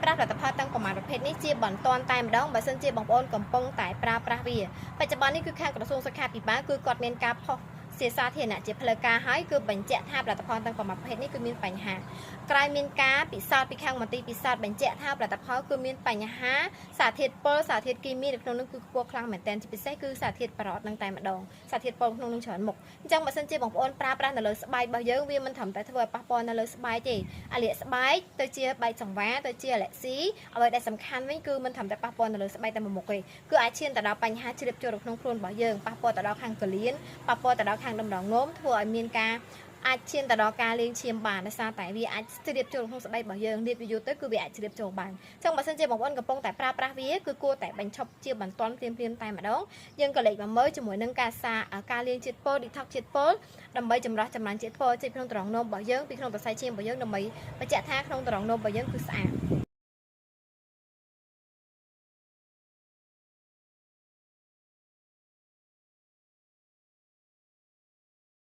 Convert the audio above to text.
ប្រាស់ផលិតផលទាំងប្រមាណប្រភេទនេះជាបន្តតែម្ដងបើសិនជាបងប្អូនកំពុងតែប្រើប្រាស់វាបច្ចុប្បន្ននេះគឺខាងក្រសួងសុខាភិបាលគឺគាត់មានការផុសជាសាធារណៈជាផ្លូវការហើយគឺបញ្ជាក់ថាផលិតផលទាំងប្រមាណប្រភេទនេះគឺមានបញ្ហាក្រោយមានការពិសោធន៍ពីខាងមន្ទីរពិសោធន៍បញ្ជាក់ថាផលិតផលគឺមានបញ្ហាសារធាតុពុលសារធាតុគីមីនៅក្នុងនោះគឺខ្ពស់ខ្លាំងមែនទែនជាពិសេសគឺសារធាតុប៉ារ៉តនឹងតែម្ដងសារធាតុពុលក្នុងនោះច្រើនមុខអញ្ចឹងបើសិនជាបងប្អូនប្រើប្រាស់នៅលើស្បែករបស់យើងវាមិនត្រឹមតែធ្វើឲ្យប៉ះពាល់នៅលើស្បែកទេអាលាកស្បែកទៅជាបែកចង្វាទៅជាអាឡែកស៊ីអ្វីដែលសំខាន់វិញគឺមិនត្រឹមតែប៉ះពាល់នៅលើស្បែកតែមួយមុខទេគឺអាចឈានទៅដល់បញ្ហាជ្រាបចូលក្នុងខ្លួនរបស់យើងប៉ះពាល់ទៅដល់ខាងកលៀនប៉ះពាល់ទៅដល់ខាងដំណងងមធ្វើឲ្យមានការអាចឈានទៅដល់ការលេងឈាមបានដោយសារតែវាអាចជ្រាបចូលក្នុងស្បែករបស់យើងលាបយូរទៅគឺវាអាចជ្រាបចូលបានអញ្ចឹងបើសិនជាបងប្អូនកំពុងតែប្រើប្រាស់វាគឺគួរតែបញ្ឈប់ជាបន្ទាន់ភ្លាមៗតែម្ដងយើងក៏លេខមកមើលជាមួយនឹងការលាងជាតិពុល detox ជាតិពុលដើម្បីចម្រោះចម្រាញ់ជាតិពុលចេញក្នុងត្រង់នោមរបស់យើងពីក្នុងសរសៃឈាមរបស់យើងដើម្បីបញ្ជាក់ថាក្នុងត្រង់នោមរបស់យើងគឺស្អាត